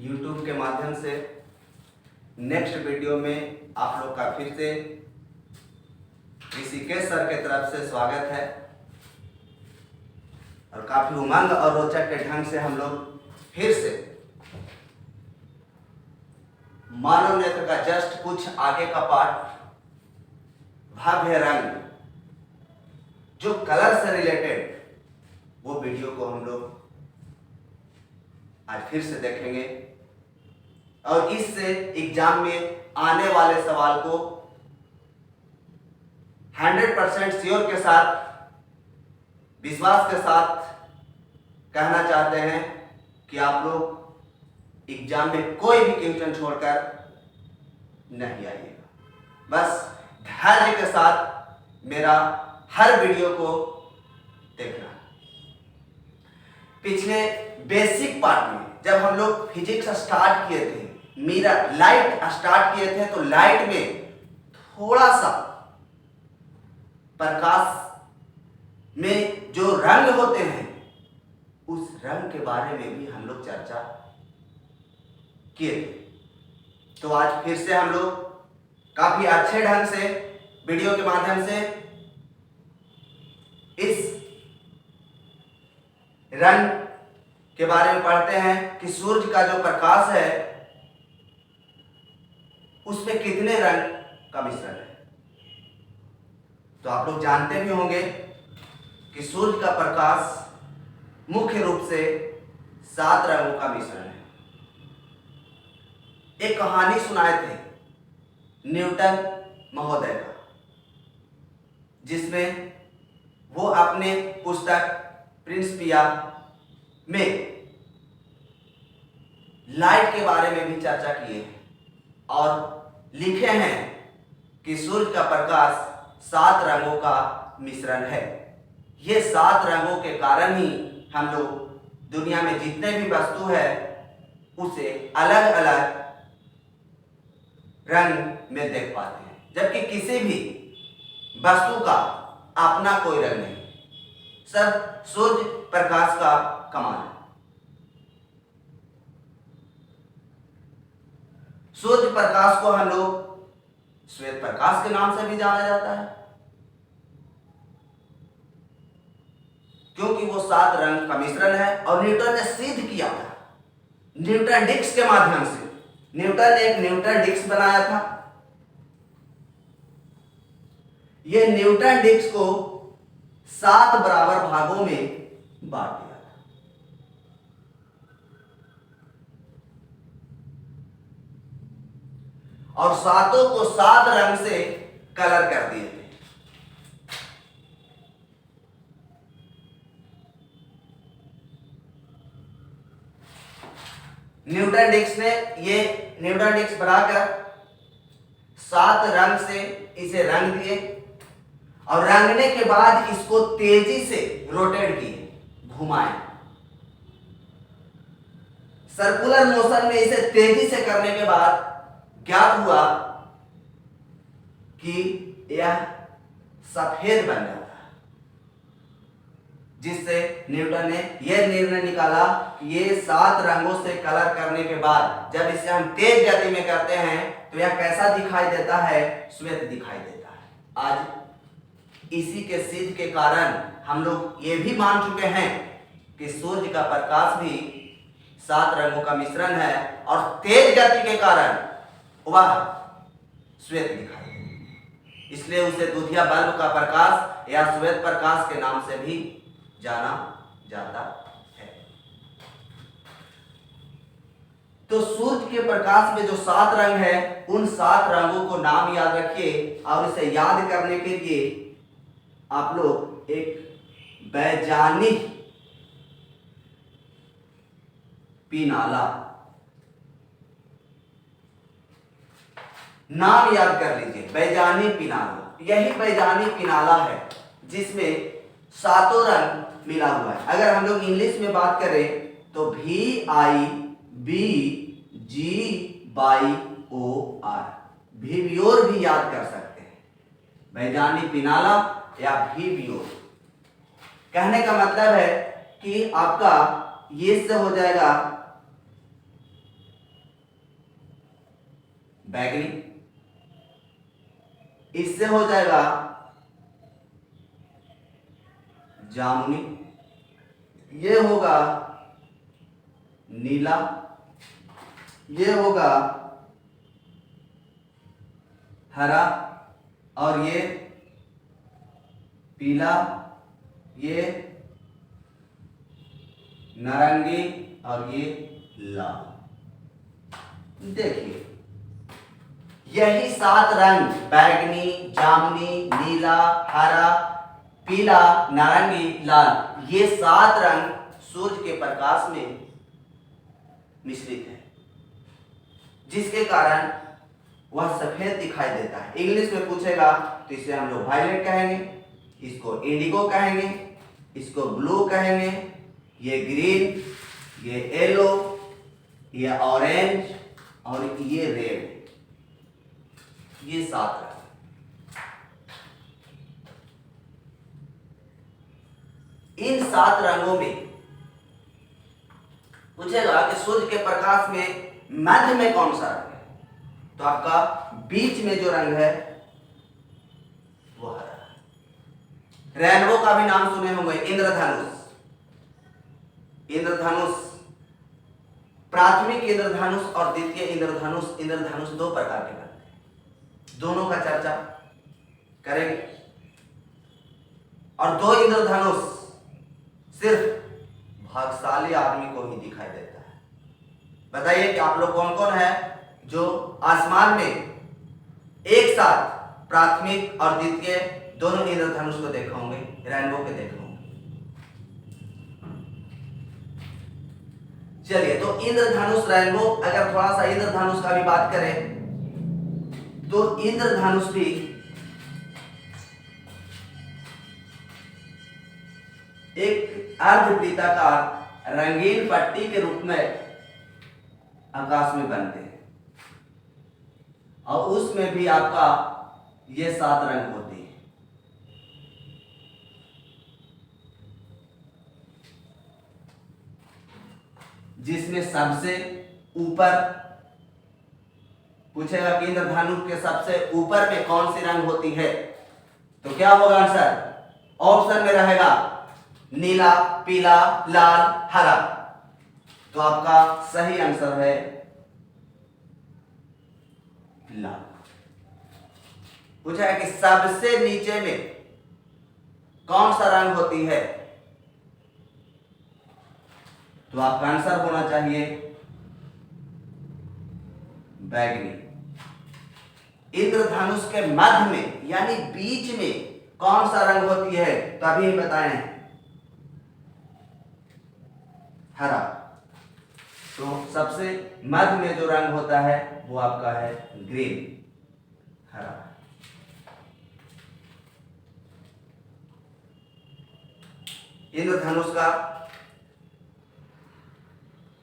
YouTube के माध्यम से नेक्स्ट वीडियो में आप लोग का फिर से ऋषिकेश सर के तरफ से स्वागत है और काफी उमंग और रोचक के ढंग से हम लोग फिर से मानव नेत्र का जस्ट कुछ आगे का पार्ट भव्य रंग जो कलर से रिलेटेड वो वीडियो को हम लोग आज फिर से देखेंगे और इससे एग्जाम में आने वाले सवाल को 100% श्योर के साथ विश्वास के साथ कहना चाहते हैं कि आप लोग एग्जाम में कोई भी क्वेश्चन छोड़कर नहीं आइएगा। बस धैर्य के साथ मेरा हर वीडियो को देखना। पिछले बेसिक पार्ट में जब हम लोग फिजिक्स स्टार्ट किए थे, मिरर लाइट स्टार्ट किए थे, तो लाइट में थोड़ा सा प्रकाश में जो रंग होते हैं उस रंग के बारे में भी हम लोग चर्चा किए थे। तो आज फिर से हम लोग काफी अच्छे ढंग से वीडियो के माध्यम से इस रंग के बारे में पढ़ते हैं कि सूर्य का जो प्रकाश है उसमें कितने रंग का मिश्रण है। तो आप लोग जानते भी होंगे कि सूर्य का प्रकाश मुख्य रूप से 7 रंगों का मिश्रण है। एक कहानी सुनाए थे न्यूटन महोदय का, जिसमें वो अपने पुस्तक प्रिंसिपिया में लाइट के बारे में भी चर्चा किए हैं और लिखे हैं कि सूर्य का प्रकाश 7 रंगों का मिश्रण है। ये 7 रंगों के कारण ही हम लोग दुनिया में जितने भी वस्तु है उसे अलग अलग रंग में देख पाते हैं, जबकि किसी भी वस्तु का अपना कोई रंग नहीं, सब सूर्य प्रकाश का कमाल है। सूर्य प्रकाश को हम लोग श्वेत प्रकाश के नाम से भी जाना जाता है, क्योंकि वो 7 रंग का मिश्रण है। और न्यूटन ने सिद्ध किया था न्यूटन डिस्क के माध्यम से। न्यूटन ने एक न्यूटन डिस्क बनाया था। यह न्यूटन डिस्क को 7 बराबर भागों में बांट दिया था। और 7 को 7 रंग से कलर कर दिए थे। न्यूटन डिस्क ने ये न्यूटन डिस्क बनाकर 7 रंग से इसे रंग दिए और रंगने के बाद इसको तेजी से रोटेट किए, घुमाए। सर्कुलर मोशन में इसे तेजी से करने के बाद ज्ञात हुआ कि यह सफेद बन जाता है, जिससे न्यूटन ने यह निर्णय निकाला कि ये 7 रंगों से कलर करने के बाद जब इसे हम तेज गति में करते हैं तो यह कैसा दिखाई देता है? श्वेत दिखाई देता है। आज इसी के सिद्ध के कारण हम लोग ये भी मान चुके हैं कि सूर्य का प्रकाश भी 7 रंगों का मिश्रण है और तेज गति के कारण वह श्वेत दिखाई देता, इसलिए उसे दुधिया बल्ब का प्रकाश या श्वेत प्रकाश के नाम से भी जाना जाता है। तो सूर्य के प्रकाश में जो 7 रंग है, उन 7 रंगों को नाम याद रखिए और इसे याद करने के लिए आप लोग एक वैज्ञानिक पिनाला नाम याद कर लीजिए। वैज्ञानिक पिनाला, यही वैज्ञानिक पिनाला है जिसमें 7 रंग मिला हुआ है। अगर हम लोग इंग्लिश में बात करें तो VIBGYOR, विवियोर भी याद कर सकते हैं। वैज्ञानिक पिनाला या विवियोर कहने का मतलब है कि आपका ये से हो जाएगा बैगनी, इससे हो जाएगा जामुनी, ये होगा नीला, ये होगा हरा, और ये पीला, ये नारंगी, और ये लाल। देखिए यही 7 रंग बैगनी, जामुनी, नीला, हरा, पीला, नारंगी, लाल, ये 7 रंग सूर्य के प्रकाश में मिश्रित है, जिसके कारण वह सफेद दिखाई देता है। इंग्लिश में पूछेगा तो इसे हम लोग वायलेट कहेंगे, इसको इंडिगो कहेंगे, इसको ब्लू कहेंगे, ये ग्रीन, ये येलो, ये ऑरेंज, और ये रेड। ये 7 रंग। इन 7 रंगों में पूछेगा कि सूर्य के प्रकाश में मध्य में कौन सा रंग है, तो आपका बीच में जो रंग है वो हरा। रेनबो का भी नाम सुने होंगे, इंद्रधनुष। इंद्रधनुष, प्राथमिक इंद्रधनुष और द्वितीय इंद्रधनुष। इंद्रधनुष 2 प्रकार के बनते हैं, दोनों का चर्चा करेंगे। और 2 इंद्रधनुष सिर्फ भाग्यशाली आदमी को ही दिखाई देता है। बताइए कि आप लोग कौन कौन है जो आसमान में एक साथ प्राथमिक और द्वितीय दोनों इंद्रधनुष को देखे होंगे, रेनबो के देखे होंगे। चलिए, तो इंद्रधनुष, रेनबो, अगर थोड़ा सा इंद्रधनुष का भी बात करें तो इंद्रधनुष भी एक अर्धवृत्ताकार रंगीन पट्टी के रूप में आकाश में बनते हैं, और उसमें भी आपका ये 7 रंग होते हैं। जिसमें सबसे ऊपर पूछेगा कि इंद्रधनुष के सबसे ऊपर में कौन सी रंग होती है, तो क्या होगा आंसर? ऑप्शन में रहेगा नीला, पीला, लाल, हरा। तो आपका सही आंसर है लाल। पूछा है कि सबसे नीचे में कौन सा रंग होती है, तो आपका आंसर होना चाहिए बैगनी। इंद्रधनुष के मध्य में यानी बीच में कौन सा रंग होती है, तो अभी बताएं हरा। तो सबसे मध्य में जो रंग होता है वो आपका है ग्रीन, हरा। इंद्रधनुष का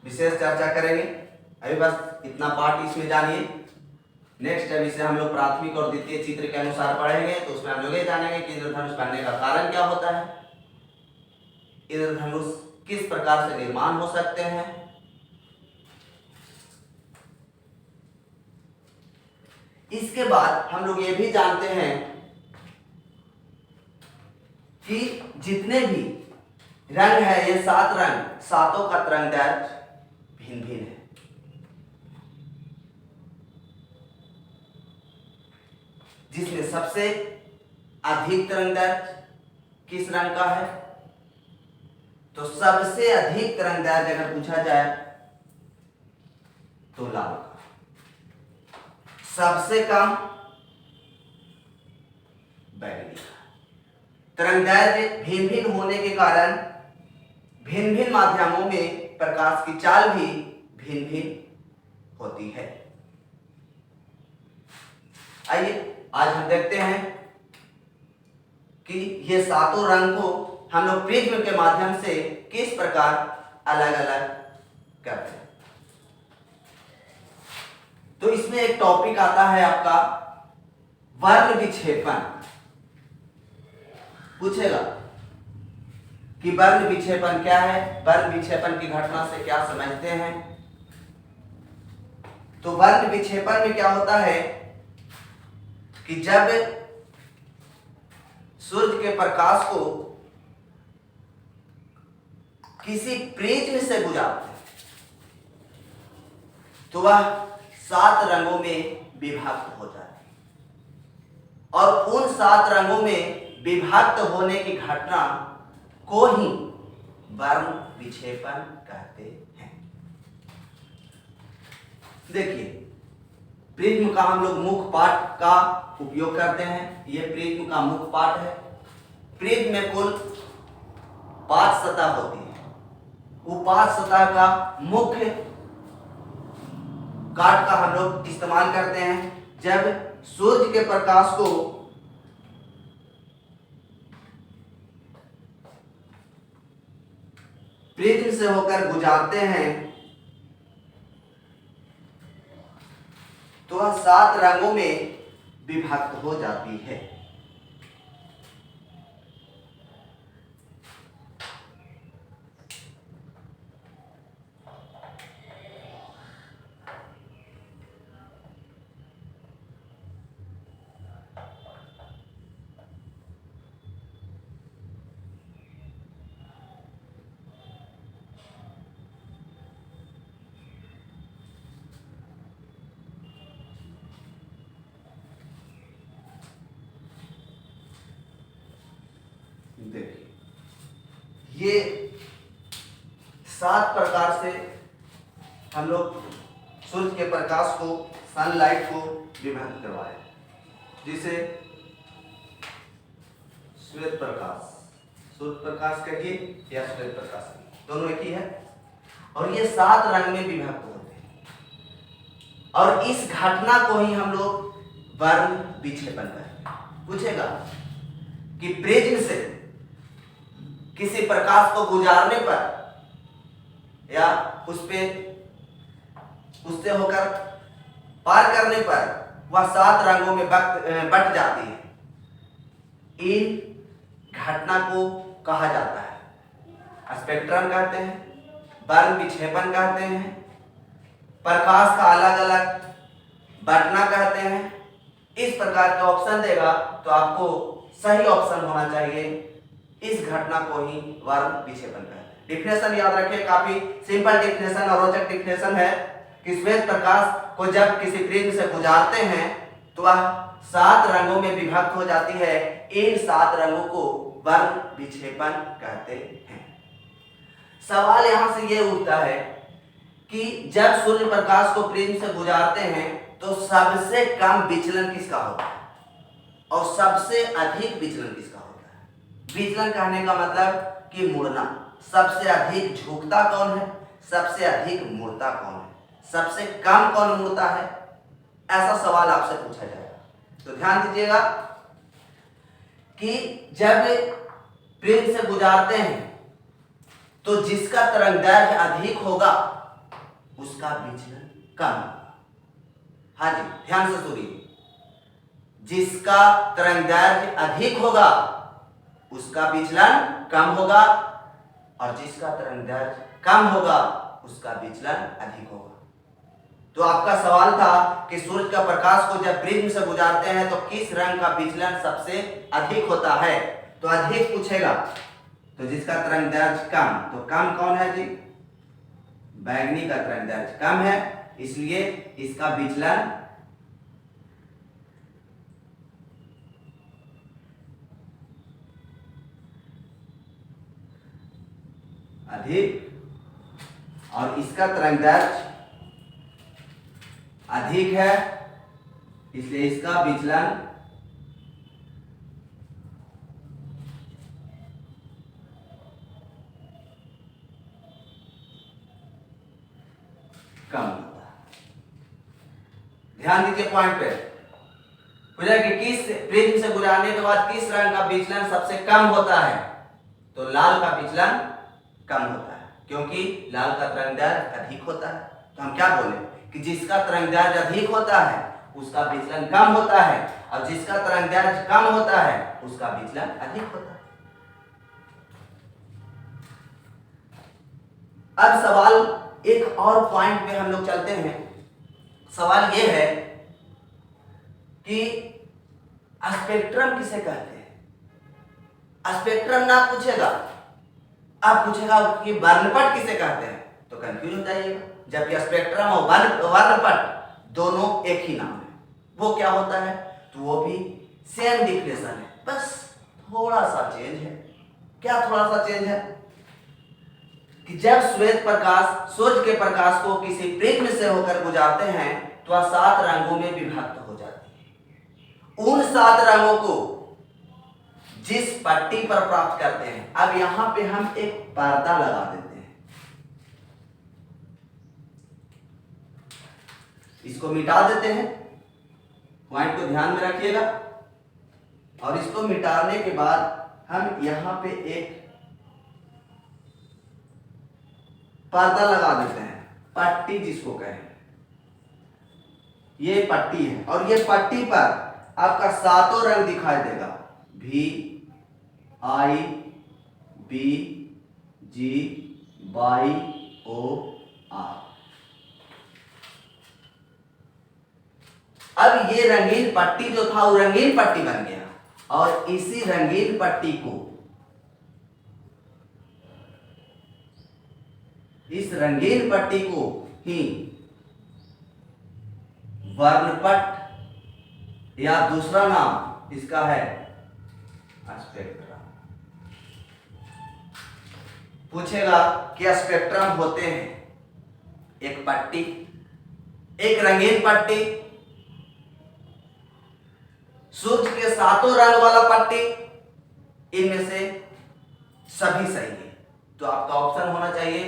विशेष चर्चा करेंगे, अभी बस इतना पार्ट इसमें जानिए। नेक्स्ट जब इसे हम लोग प्राथमिक और द्वितीय चित्र के अनुसार पढ़ेंगे तो उसमें हम लोग ये जानेंगे कि इंद्रधनुष बनने का कारण क्या होता है, इंद्रधनुष किस प्रकार से निर्माण हो सकते हैं, इसके बाद हम लोग ये भी जानते हैं कि जितने भी रंग है, ये 7 रंग, 7 का तरंग दैर्ध्य भिन्न भिन्न है। जिसमें सबसे अधिक तरंग दैर्ध्य किस रंग का है, तो सबसे अधिक तरंग दैर्ध्य अगर पूछा जाए तो लाल का। सबसे कम बैगनी का। तरंग दैर्ध्य भिन्न भिन्न होने के कारण भिन्न भिन्न माध्यमों में प्रकाश की चाल भी भिन्न भिन्न होती है। आइए आज हम देखते हैं कि ये 7 रंग को हम लोग प्रिज्म के माध्यम से किस प्रकार अलग अलग करते हैं। तो इसमें एक टॉपिक आता है आपका वर्ण विक्षेपण। पूछेगा कि वर्ण विक्षेपण क्या है, वर्ण विक्षेपण की घटना से क्या समझते हैं। तो वर्ण विक्षेपण में क्या होता है कि जब सूर्य के प्रकाश को किसी प्रिज्म से गुजारते हैं तो वह 7 रंगों में विभक्त हो जाती है और उन 7 रंगों में विभक्त होने की घटना को ही वर्ण विक्षेपण कहते हैं। देखिए, प्रिज्म का हम लोग मुख्य पाठ का उपयोग करते हैं। यह प्रिज्म का मुख्य पाठ है। प्रिज्म में कुल 5 सतह होती है। वो 5 सतह का मुख्य काट का हम लोग इस्तेमाल करते हैं जब सूर्य के प्रकाश को प्रिज्म से होकर गुजारते हैं तो वह 7 रंगों में विभक्त हो जाती है। देखिए, ये 7 प्रकार से हम लोग सूर्य के प्रकाश को, सनलाइट को विभक्त करवाए, जिसे श्वेत प्रकाश, सूर्य प्रकाश कहिए या श्वेत प्रकाश कहिए, दोनों एक ही है। और ये 7 रंग में विभक्त होते हैं और इस घटना को ही हम लोग वर्ण विक्षेपण कहते हैं। पूछेगा कि प्रिज्म से किसी प्रकाश को गुजारने पर या उससे होकर पार करने पर वह 7 रंगों में बट जाती है। इन घटना को कहा जाता है स्पेक्ट्रम कहते हैं, वर्ण विक्षेपण कहते हैं, प्रकाश का अलग अलग बटना कहते हैं। इस प्रकार का ऑप्शन देगा तो आपको सही ऑप्शन होना चाहिए। इस घटना को ही वर्ण विक्षेपण कहते हैं। डिफिनेशन याद रखिए, काफी सिंपल डिफिनेशन और रोचक डिफिनेशन है कि श्वेत प्रकाश को जब किसी प्रिज्म से गुजारते हैं तो वह 7 रंगों में विभक्त हो जाती है। इन 7 रंगों को वर्ण विक्षेपण कहते हैं। सवाल यहां से यह उठता है कि जब सूर्य प्रकाश को प्रिज्म से गुजारते हैं तो सबसे कम विचलन किसका होता है और सबसे अधिक विचलन किसका होता है। विचलन कहने का मतलब कि मुड़ना। सबसे अधिक झुकता कौन है, सबसे अधिक मुड़ता कौन है, सबसे कम कौन मुड़ता है, ऐसा सवाल आपसे पूछा जाएगा। तो ध्यान दीजिएगा कि जब प्रिज्म से गुजारते हैं तो जिसका तरंगदैर्घ्य अधिक होगा उसका विचलन कम होगा। हाँ जी, ध्यान से सुनिए। जिसका तरंगदैर्घ्य अधिक होगा उसका विचलन कम होगा और जिसका तरंगदैर्घ्य कम होगा उसका विचलन अधिक होगा। तो आपका सवाल था कि सूर्य का प्रकाश को जब प्रिज्म से गुजारते हैं तो किस रंग का विचलन सबसे अधिक होता है। तो अधिक पूछेगा तो जिसका तरंगदैर्घ्य कम, तो कम कौन है जी, बैंगनी का तरंगदैर्घ्य कम है, इसलिए इसका विचलन अधिक और इसका तरंगदैर्घ्य अधिक है, इसलिए इसका विचलन कम होता है। ध्यान दीजिए पॉइंट पे। पूछा कि किस प्रिज्म से गुजारने के बाद किस रंग का विचलन सबसे कम होता है, तो लाल का विचलन कम होता है क्योंकि लाल का तरंगदैर्घ्य अधिक होता है। तो हम क्या बोले कि जिसका तरंगदैर्घ्य अधिक होता है उसका विचलन कम होता है और जिसका तरंगदैर्घ्य कम होता है उसका विचलन अधिक होता है। अब सवाल एक और पॉइंट पे हम लोग चलते हैं। सवाल ये है कि स्पेक्ट्रम किसे कहते हैं। स्पेक्ट्रम ना पूछेगा, अब पूछेगा कि वर्णपट किसे कहते हैं, तो कंफ्यूज हो जाइएगा। जबकि स्पेक्ट्रम और वर्णपट दोनों एक ही नाम है। वो क्या होता है, तो वो भी सेम डिफिनेशन है, बस थोड़ा सा चेंज है। क्या थोड़ा सा चेंज है कि जब श्वेत प्रकाश सूर्य के प्रकाश को किसी प्रिज्म से होकर गुजारते हैं तो वह 7 रंगों में विभक्त हो जाती है। उन 7 रंगों को जिस पट्टी पर प्राप्त करते हैं, अब यहां पे हम एक पर्दा लगा देते हैं, इसको मिटा देते हैं, पॉइंट को ध्यान में रखिएगा। और इसको मिटाने के बाद हम यहां पे एक पर्दा लगा देते हैं, पट्टी जिसको कहें, ये पट्टी है। और ये पट्टी पर आपका 7 रंग दिखाई देगा, V I B G Y O R। अब ये रंगीन पट्टी जो था वो रंगीन पट्टी बन गया, और इसी रंगीन पट्टी को, इस रंगीन पट्टी को ही वर्णपट या दूसरा नाम इसका है स्पेक्ट्रम। पूछेगा कि स्पेक्ट्रम होते हैं एक पट्टी, एक रंगीन पट्टी, सूर्य के 7 रंग वाला पट्टी, इनमें से सभी सही है। तो आपका ऑप्शन होना चाहिए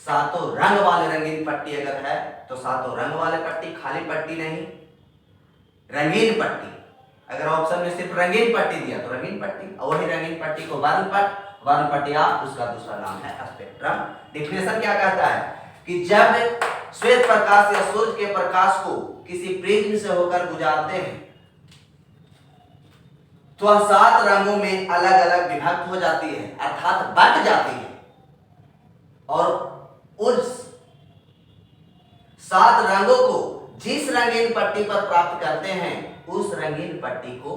7 रंग वाले रंगीन पट्टी अगर है तो 7 रंग वाले पट्टी, खाली पट्टी नहीं, रंगीन पट्टी। अगर ऑप्शन में सिर्फ रंगीन पट्टी दिया तो रंगीन पट्टी, और वही रंगीन पट्टी को वर्णपट, वर्णपट या उसका दूसरा नाम है स्पेक्ट्रम। डिफिनेशन क्या कहता है कि जब श्वेत प्रकाश या सूर्य के प्रकाश को किसी प्रिज्म से होकर गुजारते हैं तो वह 7 रंगों में अलग अलग विभक्त हो जाती है, अर्थात बट जाती है। और उस 7 रंगों को जिस रंगीन पट्टी पर प्राप्त करते हैं उस रंगीन पट्टी को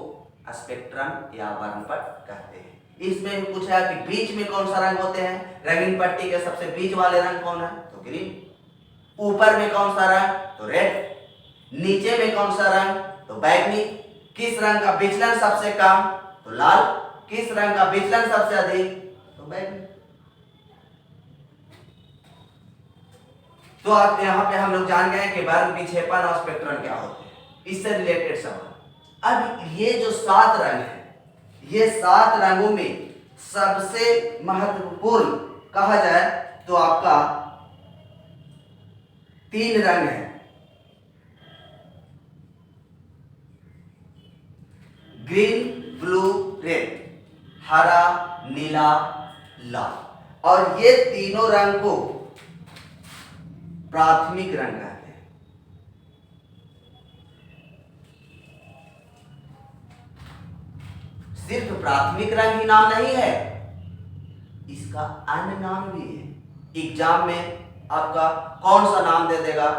स्पेक्ट्रम या वर्णपट कहते हैं। इसमें भी पूछा कि बीच में कौन सा रंग होते हैं, रंगीन पट्टी के सबसे बीच वाले रंग कौन है, तो ग्रीन। ऊपर में कौन सा रंग, तो रेड। नीचे में कौन सा रंग, तो बैगनी। किस रंग का विचलन सबसे कम, तो लाल। किस रंग का विचलन सबसे अधिक, तो बैगनी। तो आप यहाँ पे हम लोग जान गए कि वर्ग, विक्षेपण और स्पेक्ट्रम क्या होते हैं, इससे रिलेटेड सवाल। अब ये जो 7 रंग है, ये 7 रंगों में सबसे महत्वपूर्ण कहा जाए तो आपका 3 रंग है, ग्रीन, ब्लू, रेड, हरा, नीला, लाल। और ये तीनों रंग को प्राथमिक रंग कहते हैं। सिर्फ प्राथमिक रंग ही नाम नहीं है, इसका अन्य नाम भी है। एग्जाम में आपका कौन सा नाम दे देगा,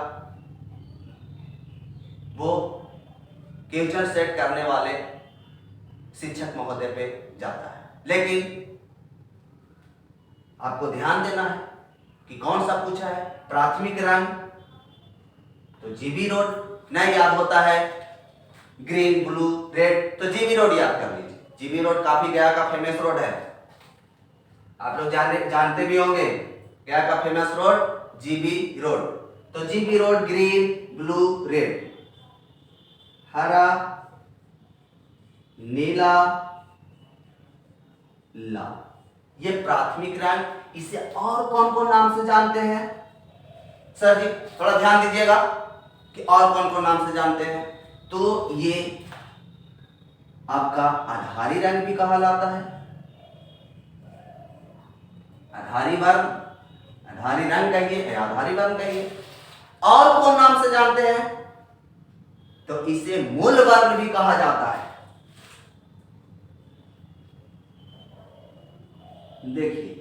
वो क्वेश्चन सेट करने वाले शिक्षक महोदय पे जाता है, लेकिन आपको ध्यान देना है कि कौन सा पूछा है। प्राथमिक रंग तो जीबी रोड नहीं याद होता है, ग्रीन, ब्लू, रेड, तो जीबी रोड याद कर लीजिए। जीबी रोड काफी गया का फेमस रोड है, आप लोग जानते भी होंगे। गया का फेमस रोड जीबी रोड। तो GB road green, blue, red, हरा, नीला, लाल, ये प्राथमिक रंग। इसे और कौन कौन नाम से जानते हैं सर जी, थोड़ा ध्यान दीजिएगा कि और कौन कौन नाम से जानते हैं। तो ये आपका आधारी रंग भी कहा जाता है, आधारी वर्ण, आधारी रंग कहिए या आधारी वर्ण कहिए। और कौन नाम से जानते हैं, तो इसे मूल वर्ण भी कहा जाता है। देखिए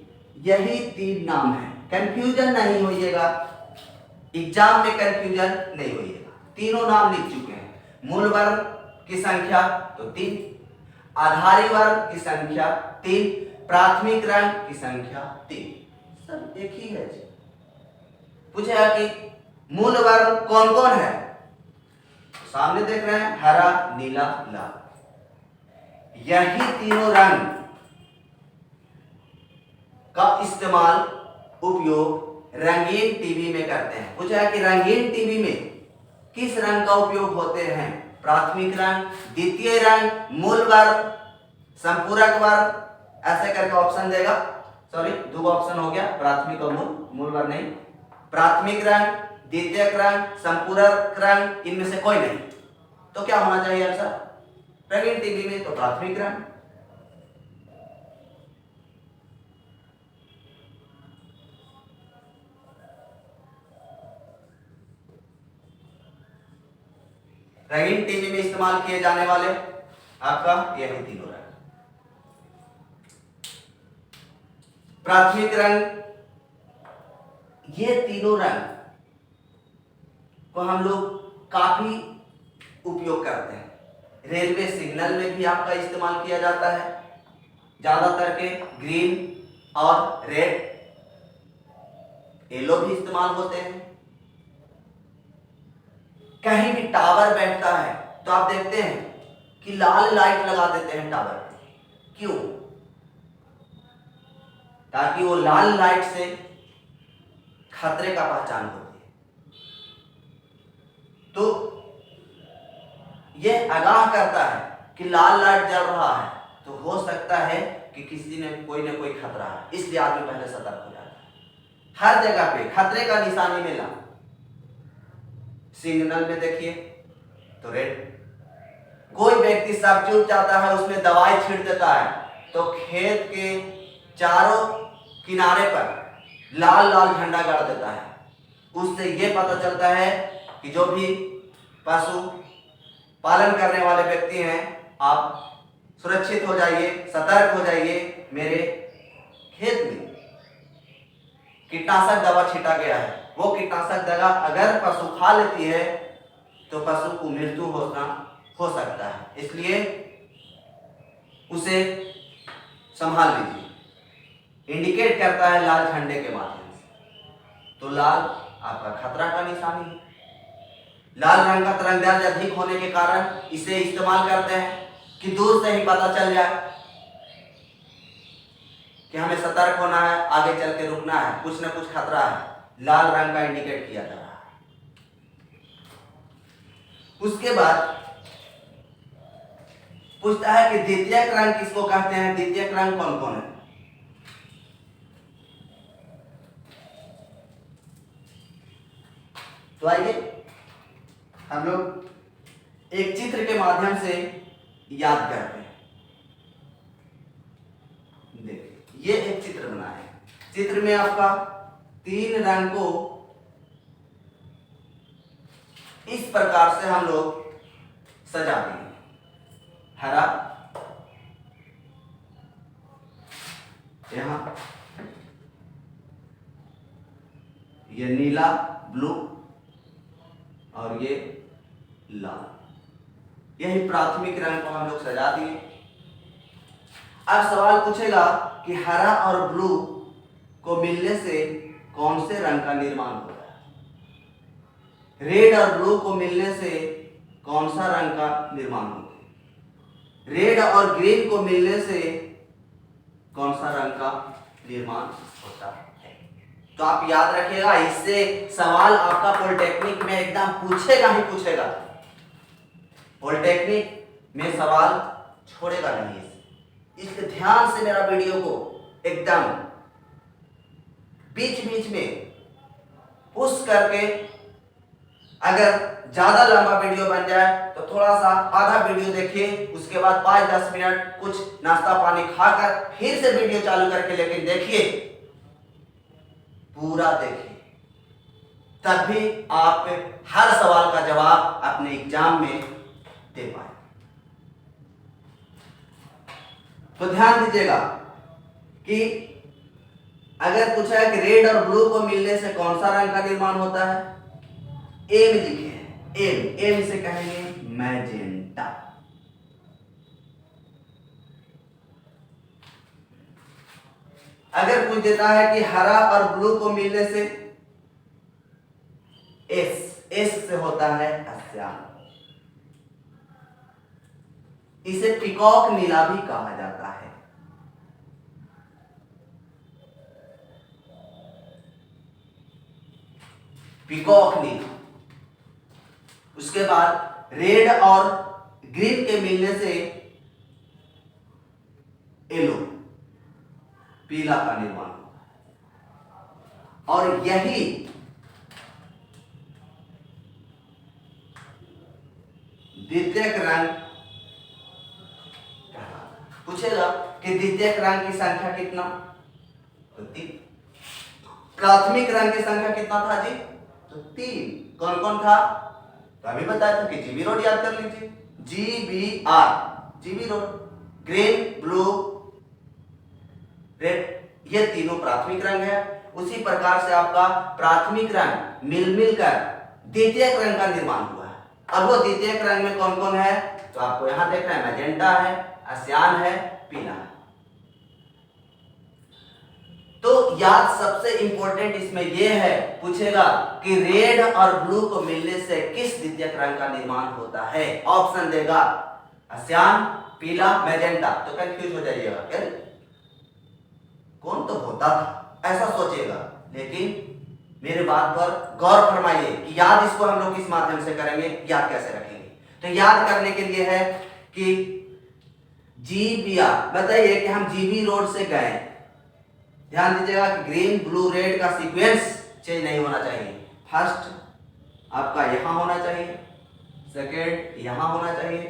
यही 3 नाम है, कंफ्यूजन नहीं होइएगा, एग्जाम में कंफ्यूजन नहीं होइएगा। तीनों नाम लिख चुके हैं। मूल वर्ग की संख्या तो 3, आधारी वर्ग की संख्या 3, प्राथमिक रंग की संख्या 3, सब एक ही है जी। पूछेगा कि मूल वर्ग कौन कौन है, तो सामने देख रहे हैं हरा, नीला, लाल। यही तीनों रंग का इस्तेमाल, उपयोग रंगीन टीवी में करते हैं। पूछा कि रंगीन टीवी में किस रंग का उपयोग होते हैं? प्राथमिक रंग, द्वितीय रंग, मूल वर्ग, संपूरक वर्ग, ऐसे करके ऑप्शन देगा। सॉरी, दो ऑप्शन हो गया, प्राथमिक और मूल वर्ग नहीं। प्राथमिक रंग, द्वितीयक रंग, संपूरक रंग, इनमें से कोई नहीं। तो क्या होना चाहिए आंसर? रंगीन टीवी में तो प्राथमिक रंग। रंगीन टीवी में इस्तेमाल किए जाने वाले आपका यही तीनों रंग। प्राथमिक रंग, ये तीनों रंग को हम लोग काफी उपयोग करते हैं। रेलवे सिग्नल में भी आपका इस्तेमाल किया जाता है, ज्यादातर के ग्रीन और रेड, येलो भी इस्तेमाल होते हैं। कहीं भी टावर बैठता है तो आप देखते हैं कि लाल लाइट लगा देते हैं टावर पे। क्यों? ताकि वो लाल लाइट से खतरे का पहचान होती है। तो यह आगाह करता है कि लाल लाइट जल रहा है, तो हो सकता है कि किसी ने कोई ना कोई खतरा है, इसलिए आदमी पहले सतर्क हो जाता है। हर जगह पे खतरे का निशानी मिला। सिग्नल में देखिए तो रेड, कोई व्यक्ति सब्जी उपजाता है, उसमें दवाई छिड़क देता है, तो खेत के चारों किनारे पर लाल लाल झंडा गाड़ देता है। उससे यह पता चलता है कि जो भी पशु पालन करने वाले व्यक्ति हैं, आप सुरक्षित हो जाइए, सतर्क हो जाइए, मेरे खेत में कीटनाशक दवा छिटा गया है। वो कीटनाशक दवा अगर पशु खा लेती है तो पशु को मृत्यु हो सकता है, इसलिए उसे संभाल लीजिए। इंडिकेट करता है लाल झंडे के माध्यम से, तो लाल आपका खतरा का निशानी है। लाल रंग का तरंगदैर्घ्य अधिक होने के कारण इसे इस्तेमाल करते हैं कि दूर से ही पता चल जाए कि हमें सतर्क होना है, आगे चल के रुकना है, कुछ न कुछ खतरा है। लाल रंग का इंडिकेट किया जा रहा है। उसके बाद पूछता है कि द्वितीयक रंग किसको कहते हैं? द्वितीयक रंग कौन कौन है? तो आइए हम लोग एक चित्र के माध्यम से याद करते हैं। देखिए, ये एक चित्र बना है। चित्र में आपका 3 रंग को इस प्रकार से हम लोग सजा देंगे। हरा यहां, ये नीला ब्लू और ये लाल। यही प्राथमिक रंग को हम लोग सजा दिए। अब सवाल पूछेगा कि हरा और ब्लू को मिलने से कौन से रंग का निर्माण होता है? रेड और ब्लू को मिलने से कौन सा रंग का निर्माण होता है? रेड और ग्रीन को मिलने से कौन सा रंग का निर्माण होता है? तो आप याद रखिएगा, इससे सवाल आपका पॉलिटेक्निक में एकदम पूछेगा ही पूछेगा। पॉलिटेक्निक में सवाल छोड़ेगा नहीं इसलिए ध्यान से मेरा वीडियो को एकदम बीच बीच में पुश करके, अगर ज्यादा लंबा वीडियो बन जाए तो थोड़ा सा आधा वीडियो देखिए, उसके बाद 5-10 मिनट कुछ नाश्ता पानी खाकर फिर से वीडियो चालू करके, लेकिन देखिए, पूरा देखिए, तभी आप हर सवाल का जवाब अपने एग्जाम में दे पाए। तो ध्यान दीजिएगा कि अगर पूछा है कि रेड और ब्लू को मिलने से कौन सा रंग का निर्माण होता है, ए में लिखे हैं एम से कहेंगे मैजेंटा। अगर पूछ देता है कि हरा और ब्लू को मिलने से एस से होता है अस्यान। इसे पिकॉक नीला भी कहा जाता है। पिकॉक नीला। उसके बाद रेड और ग्रीन के मिलने से येलो, पीला का निर्माण होता है। और यही द्वितीयक रंग पूछेगा कि द्वितीयक रंग की संख्या कितना, तो 3। प्राथमिक रंग की संख्या कितना था जी, तो 3। कौन कौन था, तो अभी बताया था कि जीबी रोड याद कर लीजिए, GBR, GB road, green, blue, red, ये तीनों प्राथमिक रंग है। उसी प्रकार से आपका प्राथमिक रंग मिलकर द्वितीयक रंग का निर्माण हुआ है। अब वो द्वितीयक रंग में कौन कौन है, तो आपको यहां देखना है, मैजेंटा है, अस्यान है, पीला है। तो याद सबसे इंपॉर्टेंट इसमें यह है, पूछेगा कि रेड और ब्लू को मिलने से किस द्वितीयक रंग का निर्माण होता है। ऑप्शन देगा अस्यान, पीला, मैजेंटा, तो कंफ्यूज हो जाइएगा, क्या कौन तो होता था, ऐसा सोचेगा। लेकिन मेरे बात पर गौर फरमाइए कि याद इसको हम लोग किस माध्यम से करेंगे, याद कैसे रखेंगे। तो याद करने के लिए है कि GBR, बताइए कि हम जीबी रोड से गए, ध्यान दीजिएगा कि ग्रीन, ब्लू, रेड का सीक्वेंस चेंज नहीं होना चाहिए। फर्स्ट आपका यहां होना चाहिए, सेकेंड यहां होना चाहिए,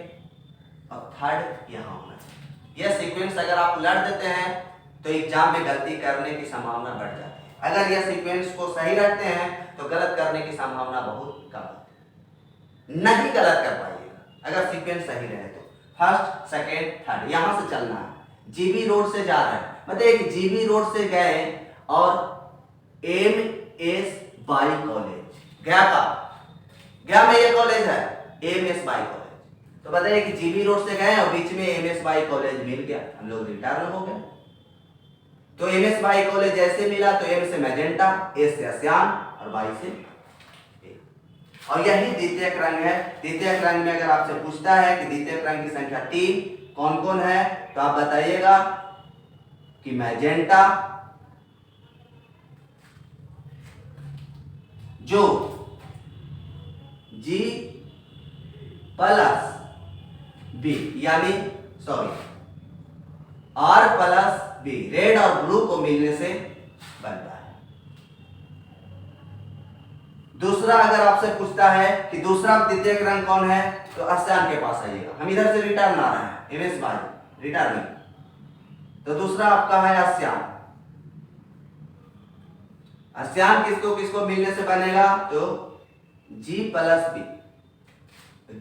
और थर्ड यहां होना चाहिए। यह सीक्वेंस अगर आप उलट देते हैं तो एग्जाम में गलती करने की संभावना बढ़ जाती है। अगर यह सीक्वेंस को सही रखते हैं तो गलत करने की संभावना बहुत कम है, नहीं गलत कर पाइएगा अगर सीक्वेंस सही रहे तो। फर्स्ट, सेकेंड, थर्ड, यहां से चलना है। जीबी रोड से जा रहे हैं, मतलब जीबी रोड से गए और MS कॉलेज गया का, गया में ये कॉलेज है MS कॉलेज, तो बताइए कि जीबी रोड से गए और बीच में MS कॉलेज मिल गया, हम लोग रिटर्न हो गए। तो MS कॉलेज जैसे मिला तो M से मैजेंटा, S से अस्यान और Y से A। और यही द्वितीयक रंग है। द्वितीयक रंग में अगर आपसे पूछता है कि द्वितीयक रंग की संख्या 3 कौन कौन है, तो आप बताइएगा कि मैजेंटा, जो G प्लस B यानी R प्लस B, रेड और ब्लू को मिलने से बनता है। दूसरा अगर आपसे पूछता है कि दूसरा द्वितीयक रंग कौन है, तो अस्यान के पास आइएगा। हम इधर से रिटर्न आ रहे हैं, MS रिटर्न, तो दूसरा आपका है अस्यान। अस्यान किसको किसको मिलने से बनेगा, तो G प्लस B,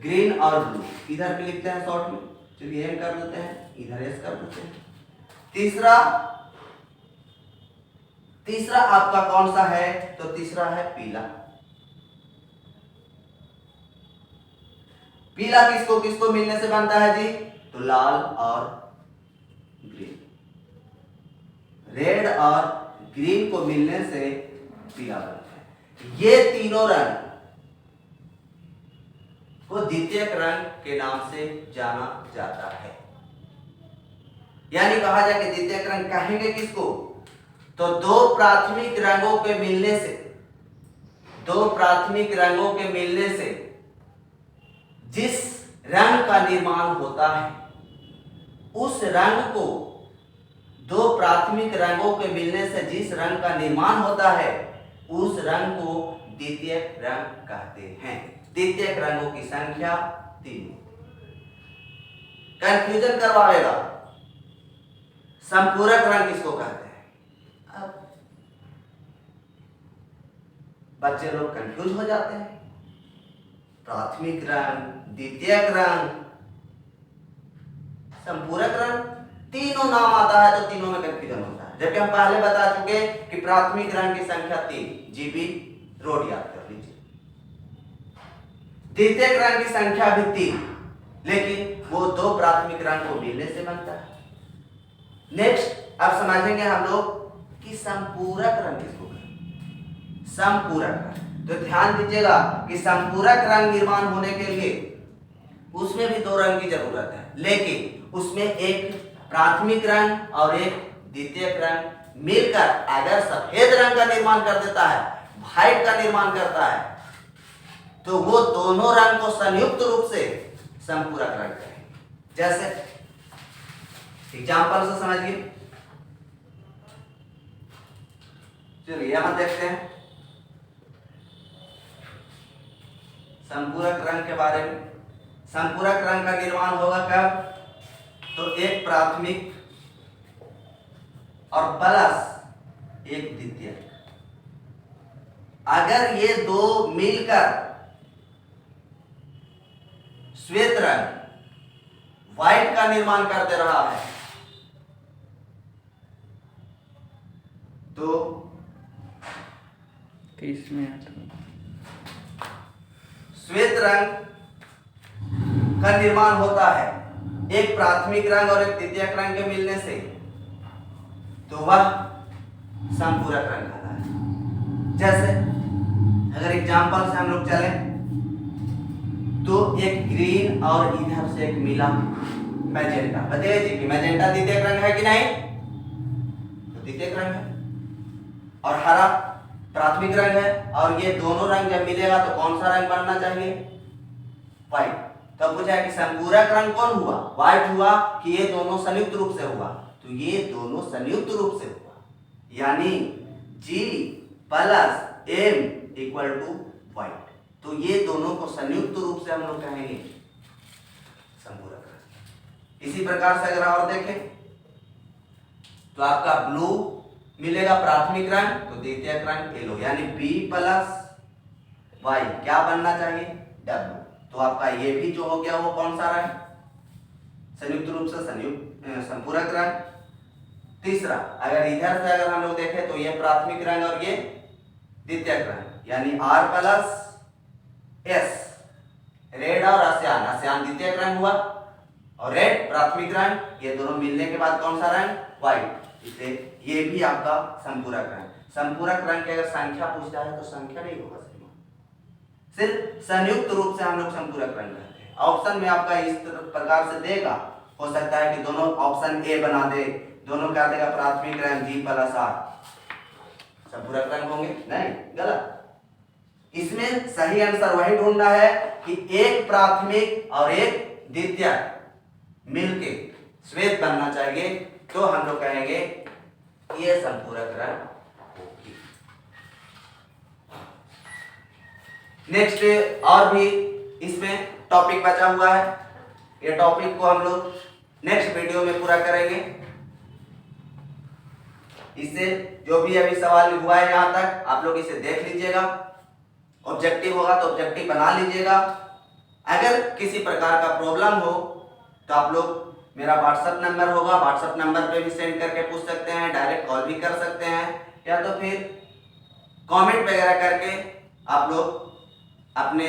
ग्रीन और ब्लू, इधर भी लिखते हैं शॉर्ट में, चलिए M कर देते हैं, इधर S कर देते हैं। तीसरा आपका कौन सा है, तो तीसरा है पीला। पीला किसको किसको मिलने से बनता है जी, तो लाल और ग्रीन, रेड और ग्रीन को मिलने से पीला बनता है। ये तीनों रंग को द्वितीयक रंग के नाम से जाना जाता है। यानी कहा जाए कि द्वितीयक रंग कहेंगे किसको, तो दो प्राथमिक रंगों के मिलने से, दो प्राथमिक रंगों के मिलने से जिस रंग का निर्माण होता है, उस रंग को, दो प्राथमिक रंगों के मिलने से जिस रंग का निर्माण होता है, उस रंग को द्वितीयक रंग कहते हैं। द्वितीयक रंगों की संख्या 3। कंफ्यूजन करवाएगा, संपूरक रंग किसको कहते हैं। अब बच्चे लोग कंफ्यूज हो जाते हैं, प्राथमिक रंग, द्वितीयक रंग, संपूरक रंग, तीनों नाम आता है तो तीनों में कंफ्यूजन होता है। जबकि हम पहले बता चुके कि प्राथमिक रंग की संख्या 3, जीबी रोड याद कर लीजिए। द्वितीयक रंग की संख्या भी 3, लेकिन वो 2 प्राथमिक रंग को मिलने से बनता है। नेक्स्ट अब समझेंगे हम लोग कि संपूरक रंग किसको कहते हैं। संपूरक रंग, तो ध्यान दीजिएगा कि संपूरक रंग निर्माण होने के लिए उसमें भी 2 रंग की जरूरत है, लेकिन उसमें एक प्राथमिक रंग और एक द्वितीयक रंग मिलकर अगर सफेद रंग का निर्माण कर देता है, व्हाइट का निर्माण करता है, तो वो दोनों रंग को संयुक्त रूप से संपूरक रंग कहेंगे। जैसे एग्जाम्पल से समझिए, चलिए यहां देखते हैं संपूरक रंग के बारे में। संपूरक रंग का निर्माण होगा कब? तो एक प्राथमिक और प्लस एक द्वितीयक, अगर ये 2 मिलकर श्वेत रंग व्हाइट का निर्माण कर दे रहा है, तो इसमें श्वेत रंग का निर्माण होता है एक प्राथमिक रंग और एक द्वितीयक रंग के मिलने से, तो वह संपूरक रंग कहलाता है। जैसे अगर एग्जाम्पल से हम लोग चले, तो एक ग्रीन और इधर से एक मिला मैजेंटा, बताइए जी कि मैजेंटा द्वितीयक रंग है कि नहीं? तो द्वितीयक रंग है। और हरा प्राथमिक रंग है, और ये दोनों रंग जब मिलेगा तो कौन सा रंग बनना चाहिए? व्हाइट। तो पूछा कि संपूरक रंग कौन हुआ? व्हाइट हुआ कि ये दोनों संयुक्त रूप से हुआ? तो ये दोनों संयुक्त रूप से हुआ, यानी G + M = व्हाइट। तो ये दोनों को संयुक्त रूप से हम लोग कहेंगे संपूरक रंग। इसी प्रकार से अगर और देखें तो आपका ब्लू मिलेगा प्राथमिक रंग, तो द्वितीयक रंग येलो, यानी B + Y क्या बनना चाहिए? W। तो आपका ये भी जो हो गया वो कौन सा रंग? संयुक्त रूप से संपूरक रंग। तीसरा, अगर इधर से अगर हम लोग देखें तो ये प्राथमिक रंग और ये द्वितीयक रंग, यानी R + S, रेड और आसियान, आसियान द्वितीयक रंग हुआ और रेड प्राथमिक रंग, ये दोनों मिलने के बाद कौन सा रंग? व्हाइट। इसलिए ये भी आपका संपूरक रंग। संपूरक रंग की अगर संख्या पूछता है तो संख्या नहीं होगा, सिर्फ संयुक्त रूप से हम लोग संपूरक रंग कहते हैं। ऑप्शन में आपका इस प्रकार से देगा, हो सकता है कि दोनों ऑप्शन ए बना दे, दोनों क्या देगा? प्राथमिक रंग G + R, संपूरक रंग होंगे? नहीं, गलत। इसमें सही आंसर वही ढूंढना है कि एक प्राथमिक और एक द्वितीयक मिलके श्वेत बनना चाहिए, तो हम लोग कहेंगे ये संपूरक रंग होगी। नेक्स्ट और भी इसमें टॉपिक बचा हुआ है, ये टॉपिक को हम लोग नेक्स्ट वीडियो में पूरा करेंगे। इससे जो भी अभी सवाल हुआ है यहाँ तक आप लोग इसे देख लीजिएगा, ऑब्जेक्टिव होगा तो ऑब्जेक्टिव बना लीजिएगा। अगर किसी प्रकार का प्रॉब्लम हो तो आप लोग, मेरा व्हाट्सएप नंबर होगा, व्हाट्सएप नंबर पे भी सेंड करके पूछ सकते हैं, डायरेक्ट कॉल भी कर सकते हैं, या तो फिर कमेंट वगैरह करके आप लोग अपने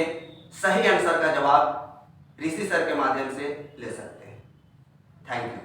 सही आंसर का जवाब ऋषि सर के माध्यम से ले सकते हैं। Thank you.